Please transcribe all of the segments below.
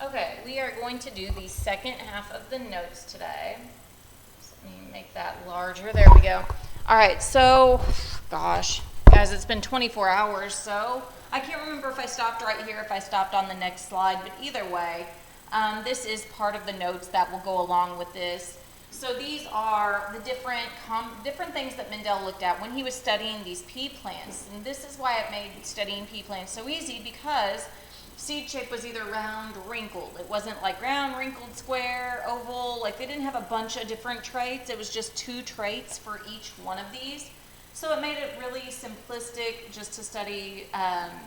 Okay, we are going to do the second half of the notes today. So let me make that larger. There we go. All right, so, gosh, guys, it's been 24 hours, so I can't remember if I stopped right here, if I stopped on the next slide, but either way, this is part of the notes that will go along with this. So these are the different things that Mendel looked at when he was studying these pea plants. And this is why it made studying pea plants so easy, because seed shape was either round or wrinkled. It wasn't like round, wrinkled, square, oval. Like they didn't have a bunch of different traits. It was just 2 traits for each one of these. So it made it really simplistic just to study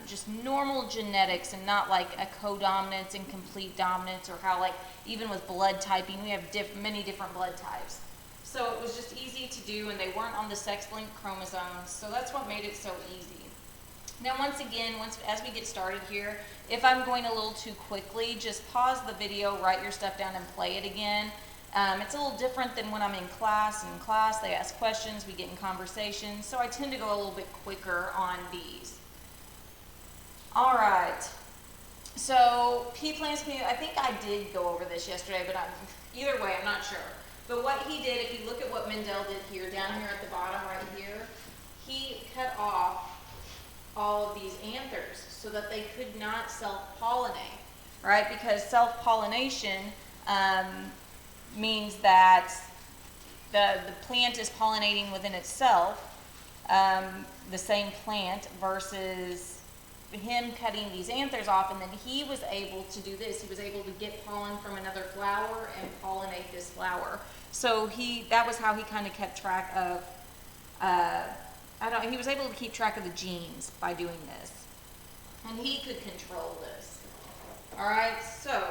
just normal genetics and not like a codominance and complete dominance, or how like even with blood typing, we have many different blood types. So it was just easy to do, and they weren't on the sex-linked chromosomes. So that's what made it so easy. Now once again, as we get started here, if I'm going a little too quickly, just pause the video, write your stuff down, and play it again. It's a little different than when I'm in class. In class, they ask questions, we get in conversation, so I tend to go a little bit quicker on these. All right, so pea plants, I think I did go over this yesterday, but either way, I'm not sure. But what he did, if you look at what Mendel did here, down here at the bottom right here, he cut off all of these anthers so that they could not self-pollinate, right? Because self-pollination means that the plant is pollinating within itself, the same plant, versus him cutting these anthers off, and then he was able to do this. He was able to get pollen from another flower and pollinate this flower. So that was how he kind of kept track of, he was able to keep track of the genes by doing this. And he could control this. All right, so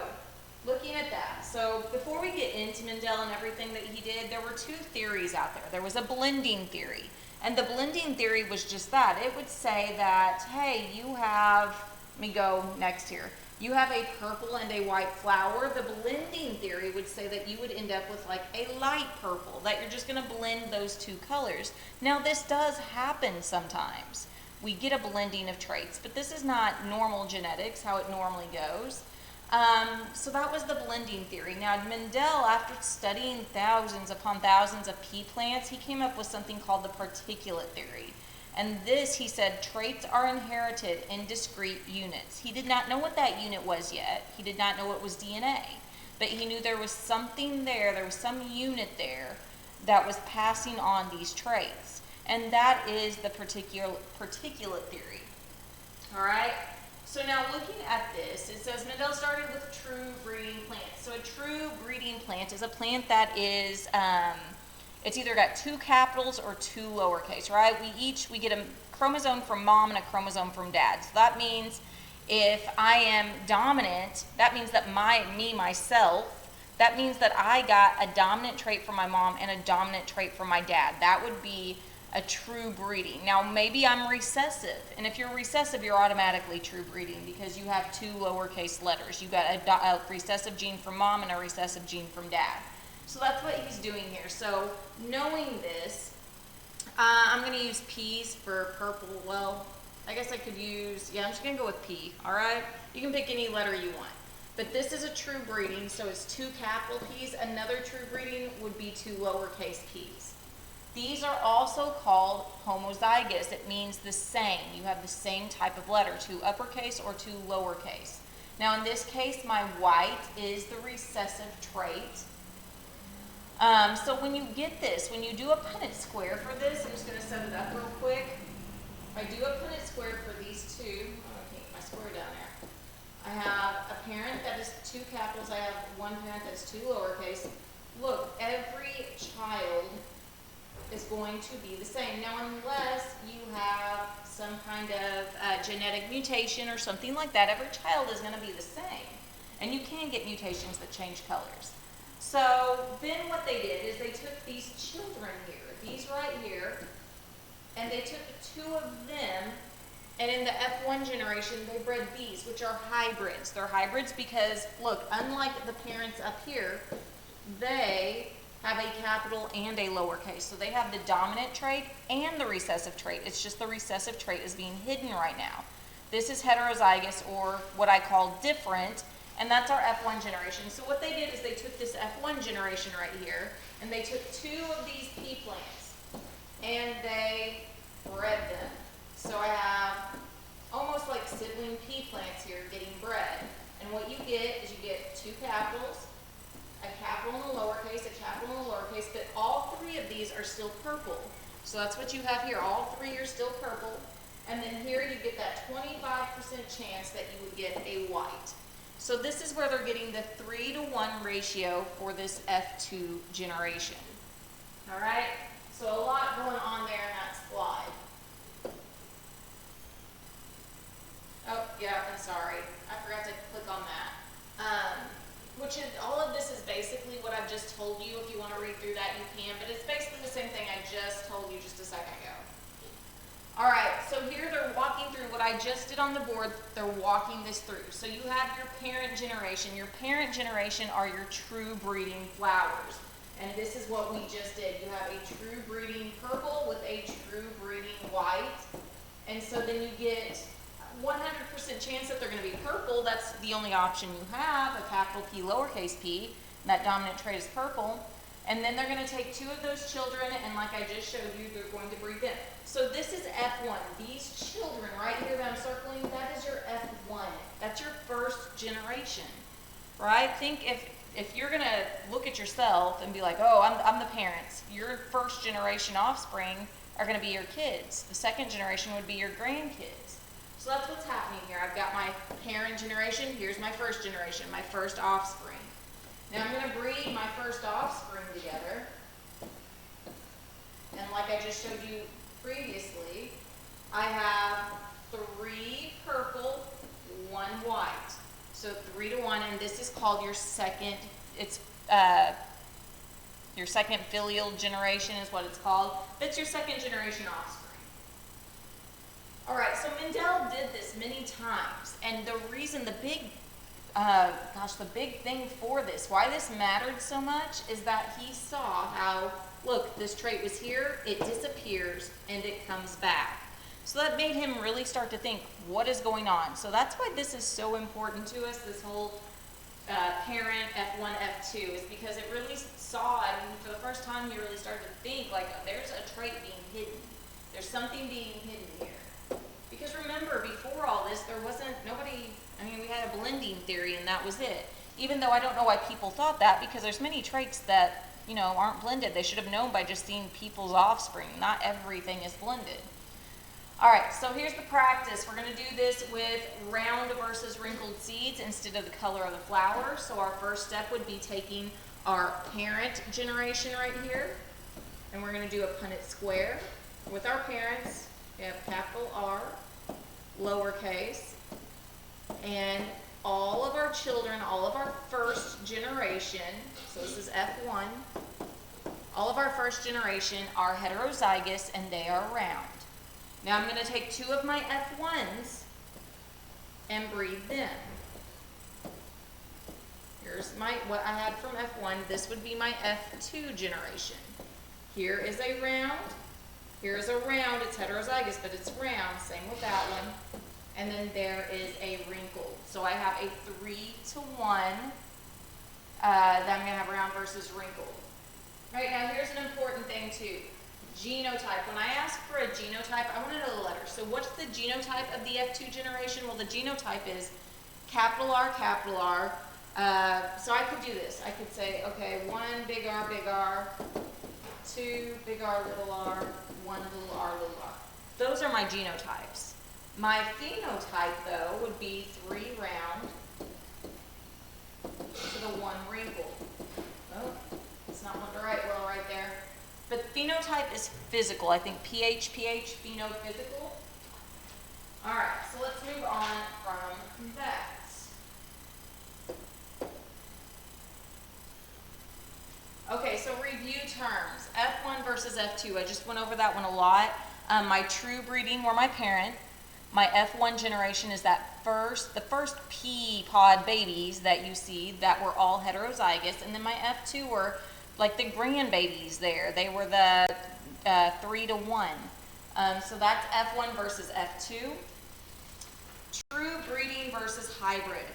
looking at that. So before we get into Mendel and everything that he did, there were 2 theories out there. There was a blending theory. And the blending theory was just that. It would say that, hey, you have, let me go next here. You have a purple and a white flower. The blending theory would say that you would end up with like a light purple, that you're just going to blend those 2 colors. Now this does happen sometimes. We get a blending of traits, but this is not normal genetics, how it normally goes. So that was the blending theory. Now Mendel, after studying thousands upon thousands of pea plants, he came up with something called the particulate theory. And this, he said, traits are inherited in discrete units. He did not know what that unit was yet. He did not know it was DNA. But he knew there was something there was some unit there that was passing on these traits. And that is the particulate theory. All right? So now looking at this, it says Mendel started with true breeding plants. So a true breeding plant is a plant that is, it's either got 2 capitals or 2 lowercase, right? We get a chromosome from mom and a chromosome from dad. So that means if I am dominant, that means that myself, that means that I got a dominant trait from my mom and a dominant trait from my dad. That would be a true breeding. Now maybe I'm recessive, and if you're recessive, you're automatically true breeding because you have 2 lowercase letters. You got a recessive gene from mom and a recessive gene from dad. So that's what he's doing here. So knowing this, I'm going to use P's for purple. Well, I guess I could use, I'm just going to go with P, all right? You can pick any letter you want. But this is a true breeding, so it's 2 capital P's. Another true breeding would be 2 lowercase P's. These are also called homozygous. It means the same. You have the same type of letter, 2 uppercase or 2 lowercase. Now in this case, my white is the recessive trait. So when you get this, when you do a Punnett square for this, I'm just going to set it up real quick. If I do a Punnett square for these 2, I can't get my square down there. I have a parent that is 2 capitals. I have one parent that's 2 lowercase. Look, every child is going to be the same. Now, unless you have some kind of genetic mutation or something like that, every child is going to be the same. And you can get mutations that change colors. So then what they did is they took these children here, these right here, and they took 2 of them, and in the F1 generation, they bred these, which are hybrids. They're hybrids because, look, unlike the parents up here, they have a capital and a lowercase. So they have the dominant trait and the recessive trait. It's just the recessive trait is being hidden right now. This is heterozygous, or what I call different, And that's our F1 generation. So what they did is they took this F1 generation right here, and they took 2 of these pea plants, and they bred them. So I have almost like sibling pea plants here getting bred. And what you get is you get 2 capitals, a capital and a lowercase, a capital and a lowercase, but all 3 of these are still purple. So that's what you have here. All 3 are still purple. And then here you get that 25% chance that you would get a white. So this is where they're getting the 3-to-1 ratio for this F2 generation. All right? So a lot going on there in that slide. Oh, yeah, I'm sorry. I forgot to click on that. Which is, all of this is basically what I've just told you. If you want to read through that, you can. But it's basically the same thing I just told you just a second ago. All right, so here they're walking through what I just did on the board. They're walking this through. So you have your parent generation. Your parent generation are your true breeding flowers. And this is what we just did. You have a true breeding purple with a true breeding white. And so then you get 100% chance that they're going to be purple. That's the only option you have, a capital P, lowercase p. That dominant trait is purple. And then they're going to take 2 of those children, and like I just showed you, they're going to breed them. So this is F1. These children right here that I'm circling, that is your F1. That's your first generation, right? Think if you're going to look at yourself and be like, oh, I'm the parents. Your first generation offspring are going to be your kids. The second generation would be your grandkids. So that's what's happening here. I've got my parent generation. Here's my first generation, my first offspring. Now I'm going to breed my first offspring together. And like I just showed you previously, I have 3 purple, 1 white. So 3-to-1, and this is called your second, it's your second filial generation is what it's called. That's your second generation offspring. All right, so Mendel did this many times, and the reason, the big thing for this, why this mattered so much, is that he saw how, look, this trait was here, it disappears, and it comes back. So that made him really start to think, what is going on? So that's why this is so important to us, this whole parent F1, F2, is because it really saw, I mean, for the first time, he really started to think, like, there's a trait being hidden. There's something being hidden here. Because remember, before all this, there wasn't, nobody, I mean, we had a blending theory and that was it. Even though I don't know why people thought that, because there's many traits that, you know, aren't blended. They should have known by just seeing people's offspring. Not everything is blended. All right, so here's the practice. We're going to do this with round versus wrinkled seeds instead of the color of the flower. So our first step would be taking our parent generation right here, and we're going to do a Punnett square with our parents. We have capital R, lowercase, and all of our children, all of our first generation, so this is F1, all of our first generation are heterozygous and they are round. Now I'm going to take 2 of my F1s and breed them. Here's what I had from F1. This would be my F2 generation. Here is a round. Here is a round. It's heterozygous, but it's round. Same with that one. And then there is a wrinkle. So I have a 3-to-1 that I'm going to have round versus wrinkled. Right, now here's an important thing too. Genotype. When I ask for a genotype, I want to know the letters. So what's the genotype of the F2 generation? Well, the genotype is capital R, capital R. So I could do this. I could say, okay, 1 big R, 2 big R, little r, 1 little r, little r. Those are my genotypes. My phenotype, though, would be 3 round to the 1 wrinkle. Oh, it's not one to write well right there. But phenotype is physical. I think PH, phenophysical. All right, so let's move on from that. Okay, so review terms. F1 versus F2. I just went over that one a lot. My true breeding were my parent. My F1 generation is the first pea pod babies that you see that were all heterozygous. And then my F2 were like the grandbabies there. They were the 3-to-1. So that's F1 versus F2. True breeding versus hybrid.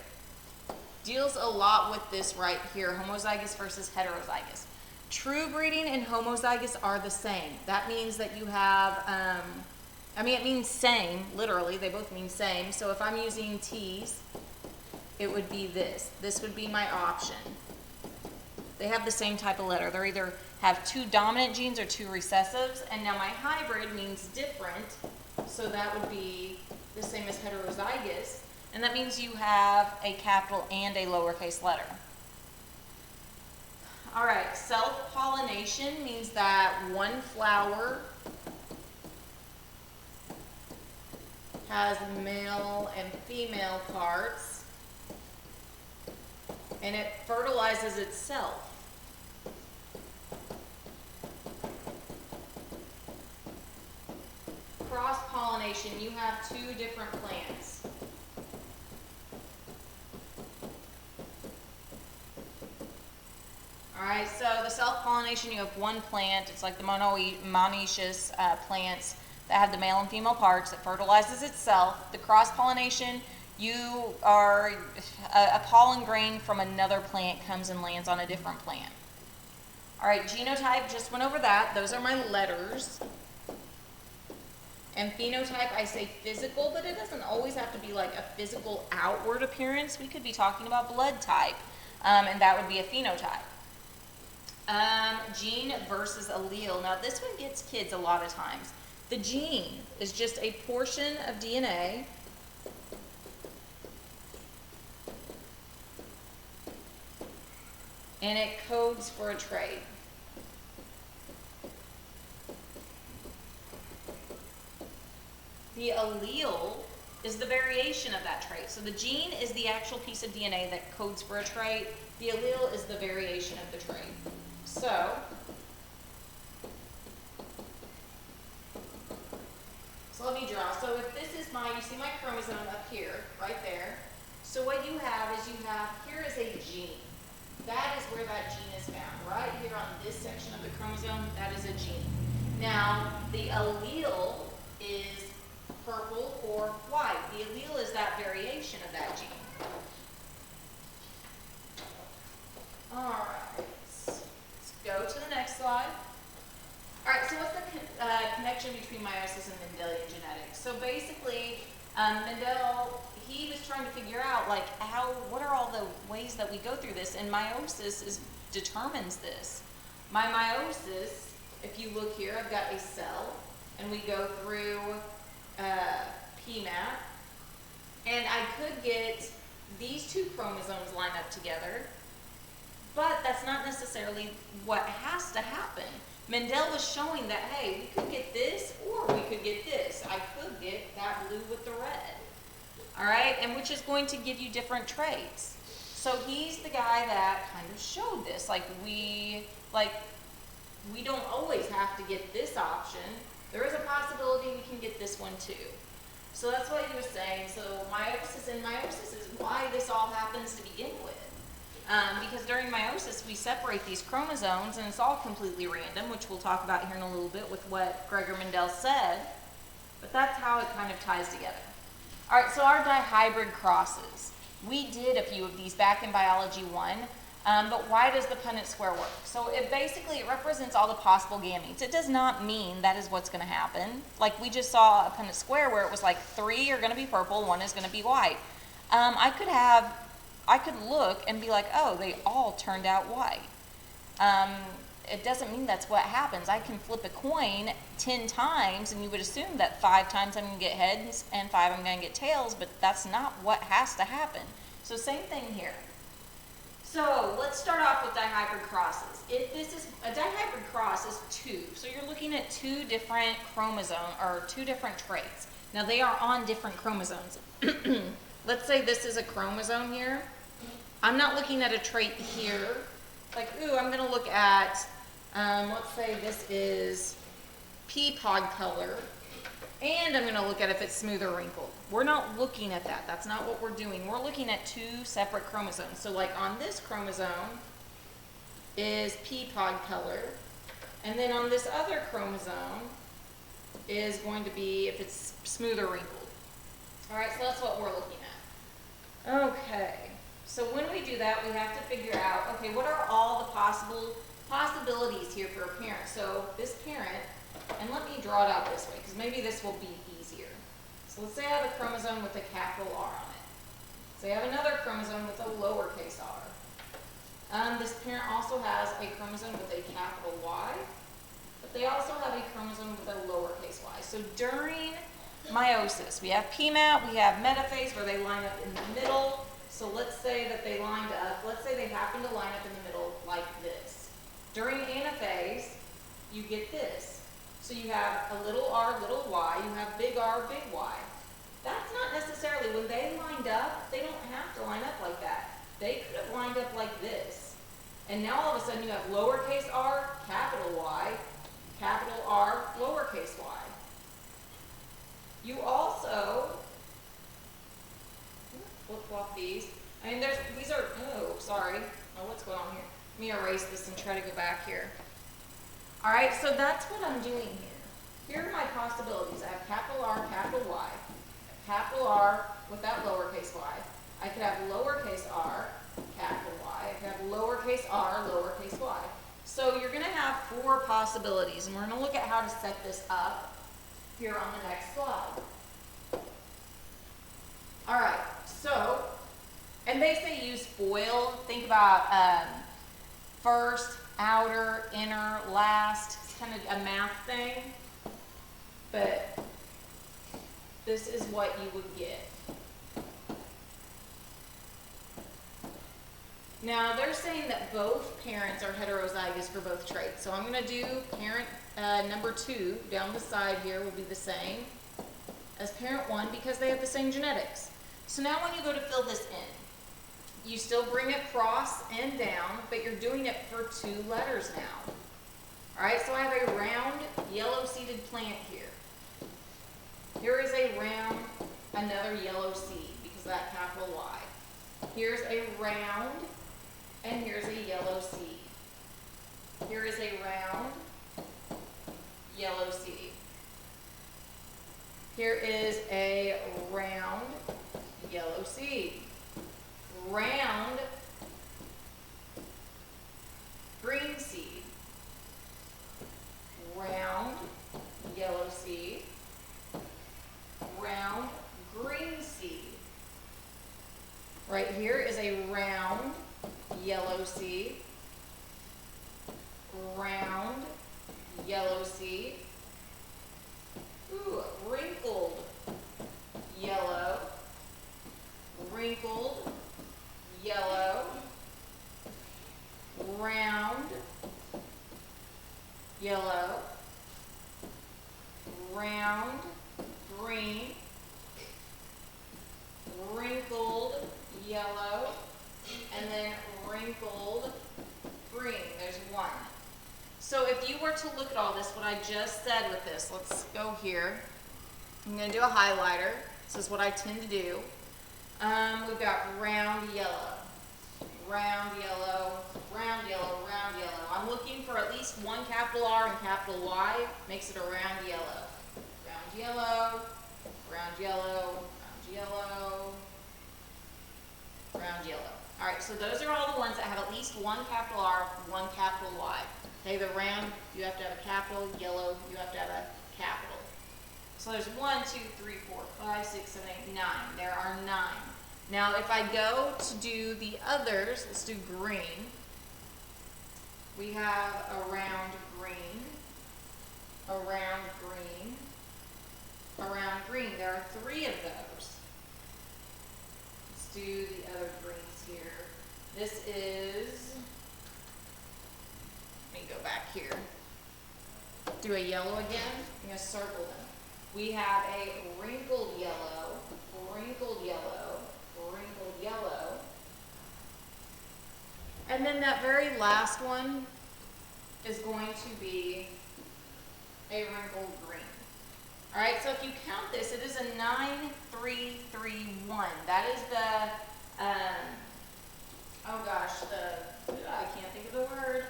deals a lot with this right here, homozygous versus heterozygous. True breeding and homozygous are the same. That means that you have, it means same, literally, they both mean same. So if I'm using T's, it would be this. This would be my option. They have the same type of letter. They either have 2 dominant genes or 2 recessives, and now my hybrid means different, so that would be the same as heterozygous, and that means you have a capital and a lowercase letter. All right, self-pollination means that one flower has male and female parts, and it fertilizes itself. Cross-pollination, you have 2 different plants. Alright, so the self-pollination, you have one plant. It's like the monoecious plants that have the male and female parts that fertilizes itself. The cross-pollination, you are, a pollen grain from another plant comes and lands on a different plant. Alright, genotype, just went over that. Those are my letters. And phenotype, I say physical, but it doesn't always have to be like a physical outward appearance. We could be talking about blood type, and that would be a phenotype. Gene versus allele. Now this one gets kids a lot of times. The gene is just a portion of DNA and it codes for a trait. The allele is the variation of that trait. So the gene is the actual piece of DNA that codes for a trait. The allele is the variation of the trait. So let me draw. So if this is you see my chromosome up here, right there. So what you have is here is a gene. That is where that gene is found. Right here on this section of the chromosome, that is a gene. Now, the allele is purple or white. The allele is that variation of that gene. All right, let's go to the next slide. All right, so what's the connection between meiosis and Mendelian genetics? So basically, Mendel, he was trying to figure out like what are all the ways that we go through this, and meiosis determines this. My meiosis, if you look here, I've got a cell, and we go through PMAT, and I could get these 2 chromosomes line up together, but that's not necessarily what has to happen. Mendel was showing that, hey, we could get this or we could get this. I could get that blue with the red, all right, and which is going to give you different traits. So he's the guy that kind of showed this, we don't always have to get this option. There is a possibility we can get this one too. So that's what he was saying. So meiosis is why this all happens to begin with. Because during meiosis, we separate these chromosomes, and it's all completely random, which we'll talk about here in a little bit with what Gregor Mendel said. But that's how it kind of ties together. All right, so our dihybrid crosses. We did a few of these back in Biology 1. But why does the Punnett square work? So it represents all the possible gametes. It does not mean that is what's going to happen. Like we just saw a Punnett square where it was like 3 are going to be purple, 1 is going to be white. I could look and be like, oh, they all turned out white. It doesn't mean that's what happens. I can flip a coin 10 times and you would assume that 5 times I'm going to get heads and 5 I'm going to get tails, but that's not what has to happen. So same thing here. So let's start off with dihybrid crosses. If this is a dihybrid cross is 2, so you're looking at 2 different chromosomes or 2 different traits. Now they are on different chromosomes. Let's say this is a chromosome here. I'm not looking at a trait here. Like, I'm going to look at, let's say this is pea pod color, and I'm going to look at if it's smooth or wrinkled. We're not looking at that. That's not what we're doing. We're looking at 2 separate chromosomes. So like on this chromosome is pea pod color, and then on this other chromosome is going to be if it's smooth or wrinkled. All right, so that's what we're looking at. Okay, So when we do that, we have to figure out, okay, what are all the possibilities here for a parent? So this parent, and let me draw it out this way, because maybe this will be easier. So let's say I have a chromosome with a capital R on it. Say I have another chromosome with a lowercase r. This parent also has a chromosome with a capital Y, but they also have a chromosome with a lowercase y. So during meiosis, we have PMAT, we have metaphase where they line up in the middle. So let's say that they lined up, let's say they happen to line up in the middle like this. During anaphase, you get this. So you have a little r, little y, you have big R, big Y. That's not necessarily, when they lined up, they don't have to line up like that. They could have lined up like this. And now all of a sudden you have lowercase r, capital Y, capital R, lowercase y. You also flip-flop these. I mean, these are, oh, sorry. Oh, what's going on here? Let me erase this and try to go back here. All right, so that's what I'm doing here. Here are my possibilities. I have capital R, capital Y, capital R without lowercase y. I could have lowercase r, capital Y. I could have lowercase r, lowercase y. So you're going to have 4 possibilities, and we're going to look at how to set this up here on the next slide. All right, so, and they say use FOIL. Think about first, outer, inner, last. It's kind of a math thing, but this is what you would get. Now, they're saying that both parents are heterozygous for both traits. So I'm going to do parent number 2 down the side here will be the same as parent 1 because they have the same genetics. So now when you go to fill this in, you still bring it cross and down, but you're doing it for 2 letters now. All right, so I have a round yellow-seeded plant here. Here is a round, another yellow seed because of that capital Y. Here's a round, and here's a yellow seed. Here is a round, yellow seed. Here is a round, yellow seed. Round, green seed. Round, yellow seed. Round, green seed. Right here is a round, yellow seed. Round, yellow seed. Ooh, wrinkled, yellow. Wrinkled, yellow. Round, yellow. Round, green. Wrinkled, yellow. And then wrinkled, green. There's 1. So if you were to look at all this, what I just said with this, let's go here. I'm going to do a highlighter. This is what I tend to do. We've got round yellow, round yellow, round yellow, round yellow. I'm looking for at least 1 capital R and capital Y. Makes it a round yellow. Round yellow, round yellow, round yellow, round yellow. All right, so those are all the ones that have at least 1 capital R, 1 capital Y. Okay, the round, you have to have a capital. Yellow, you have to have a capital. So there's 1, 2, 3, 4, 5, 6, 7, 8, 9. There are 9. Now, if I go to do the others, let's do green. We have a round green, a round green, a round green. There are 3 of those. Let's do the other greens here. This is, let me go back here. Do a yellow again. I'm going to circle them. We have a wrinkled yellow, wrinkled yellow, wrinkled yellow. And then that very last one is going to be a wrinkled green. All right, so if you count this, it is a 9, 3, 3, 1. That is the, oh gosh, I can't think of the word.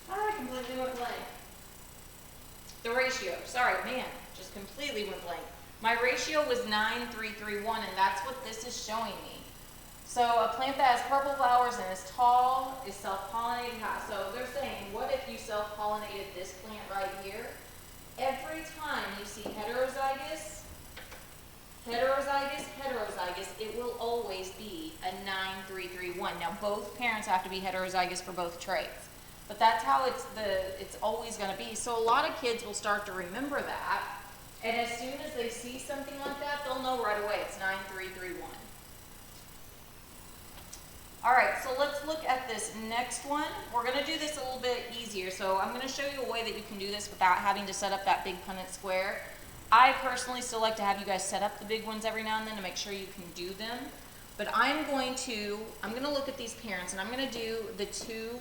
I completely went blank. The ratio, sorry, man, just completely went blank. My ratio was 9, 3, 3, 1, and that's what this is showing me. So a plant that has purple flowers and is tall is self-pollinated high. So they're saying, what if you self-pollinated this plant right here? Every time you see heterozygous, heterozygous, heterozygous, it will always be a 9-3-3-1. Now both parents have to be heterozygous for both traits. But that's how it's always going to be. So a lot of kids will start to remember that. And as soon as they see something like that, they'll know right away it's 9-3-3-1. All right, so let's look at this next one. We're going to do this a little bit easier. So I'm going to show you a way that you can do this without having to set up that big Punnett square. I personally still like to have you guys set up the big ones every now and then to make sure you can do them. But I'm going to look at these parents and I'm going to do two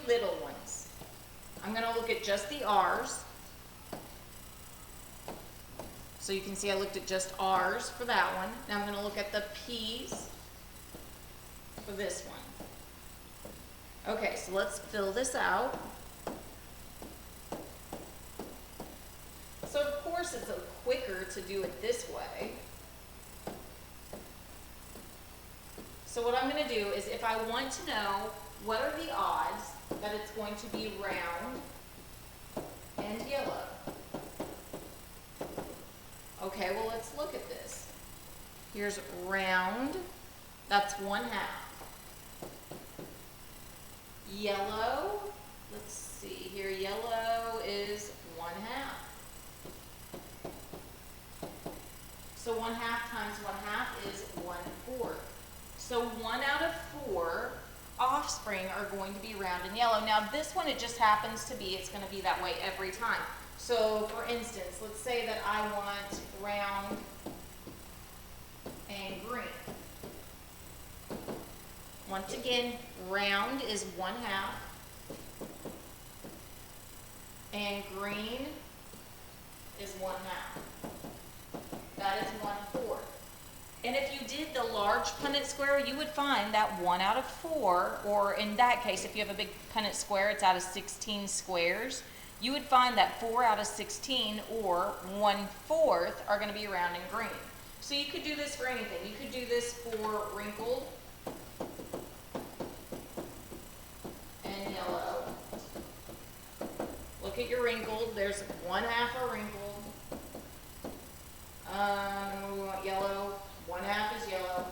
little ones. I'm going to look at just the R's. So you can see I looked at just R's for that one. Now I'm going to look at the P's for this one. Okay, so let's fill this out. So of course it's quicker to do it this way. So what I'm going to do is if I want to know what are the odds that it's going to be round and yellow. Okay, well let's look at this. Here's round, that's 1/2. Yellow, let's see here, yellow is 1/2. So 1/2 times 1/2 is 1/4. So 1 out of 4 offspring are going to be round and yellow. Now this one, it just happens to be, it's going to be that way every time. So for instance, let's say that I want round and green. Once again, round is 1/2 and green is 1/2. That is 1/4. And if you did the large Punnett square, you would find that 1 out of 4, or in that case, if you have a big Punnett square, it's out of 16 squares, you would find that 4 out of 16, or 1/4, are going to be round and green. So you could do this for anything. You could do this for wrinkled and yellow. Look at your wrinkled. There's 1/2 are wrinkled. We want yellow. 1/2 is yellow,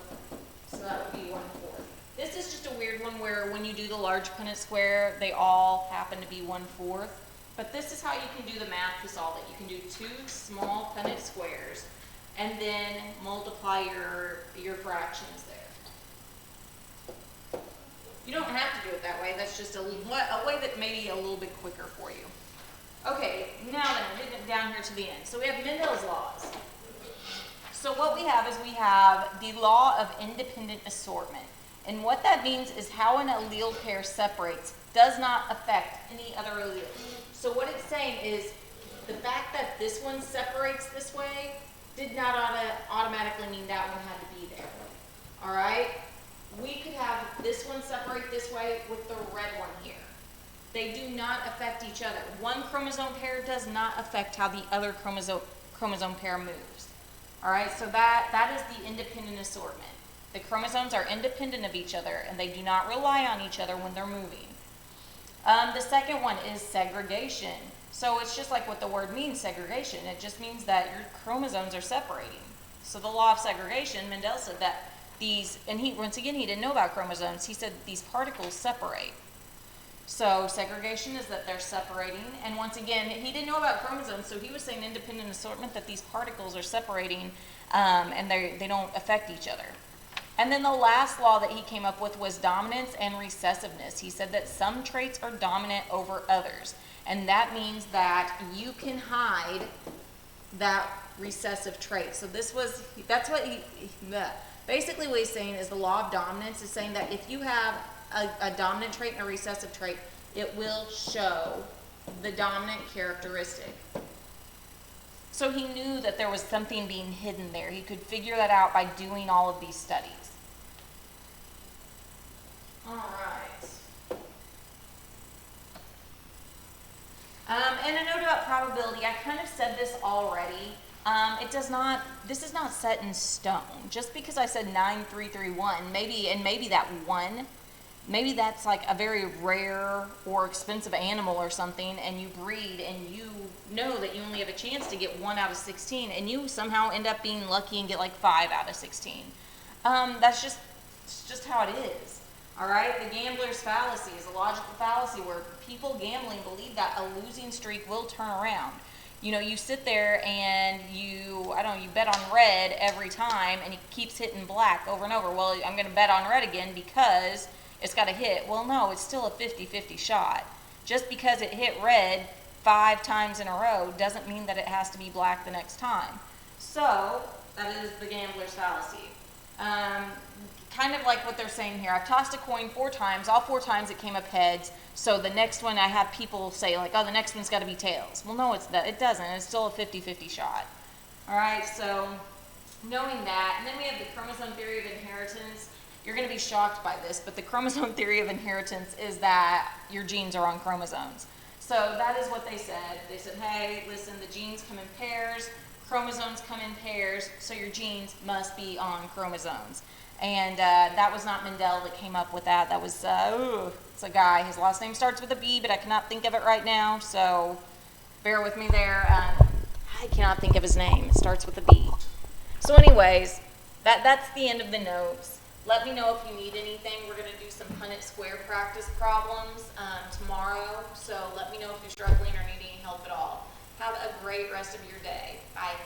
so that would be 1/4. This is just a weird one where when you do the large Punnett square, they all happen to be 1/4. But this is how you can do the math to solve it. You can do 2 small Punnett squares and then multiply your fractions there. You don't have to do it that way. That's just a way that may be a little bit quicker for you. Okay, now then, we're getting down here to the end. So we have Mendel's laws. So what we have is we have the law of independent assortment. And what that means is how an allele pair separates does not affect any other allele. So what it's saying is the fact that this one separates this way did not automatically mean that one had to be there. All right? We could have this one separate this way with the red one here. They do not affect each other. One chromosome pair does not affect how the other chromosome pair moves. All right, so that is the independent assortment. The chromosomes are independent of each other and they do not rely on each other when they're moving. The second one is segregation. So it's just like what the word means, segregation. It just means that your chromosomes are separating. So the law of segregation, Mendel said that these, and once again, he didn't know about chromosomes. He said these particles separate. So segregation is that they're separating. And once again, he didn't know about chromosomes, so he was saying independent assortment, that these particles are separating and they don't affect each other. And then the last law that he came up with was dominance and recessiveness. He said that some traits are dominant over others. And that means that you can hide that recessive trait. So that's what basically what he's saying is the law of dominance is saying that if you have a dominant trait and a recessive trait, it will show the dominant characteristic. So he knew that there was something being hidden there. He could figure that out by doing all of these studies. All right. And a note about probability. I kind of said this already, It does not, this is not set in stone. Just because I said 9331, maybe that one, maybe that's like a very rare or expensive animal or something, and you breed and you know that you only have a chance to get 1 out of 16, and you somehow end up being lucky and get like 5 out of 16. That's just how it is. All right, the gambler's fallacy is a logical fallacy where people gambling believe that a losing streak will turn around. You know, you sit there and you bet on red every time and it keeps hitting black over and over. Well, I'm going to bet on red again because it's got a hit. Well, no, it's still a 50-50 shot. Just because it hit red 5 times in a row doesn't mean that it has to be black the next time. So, that is the gambler's fallacy. Kind of like what they're saying here. I've tossed a coin 4 times. All 4 times it came up heads. So the next one, I have people say like, oh, the next one's got to be tails. Well, no, it doesn't. It's still a 50-50 shot. All right, so knowing that, and then we have the chromosome theory of inheritance. You're going to be shocked by this, but the chromosome theory of inheritance is that your genes are on chromosomes. So that is what they said. They said, hey, listen, the genes come in pairs, chromosomes come in pairs, so your genes must be on chromosomes. And that was not Mendel that came up with that. That was, it's a guy. His last name starts with a B, but I cannot think of it right now, so bear with me there. I cannot think of his name. It starts with a B. So anyways, that's the end of the notes. Let me know if you need anything. We're going to do some Punnett square practice problems tomorrow, so let me know if you're struggling or need any help at all. Have a great rest of your day. Bye.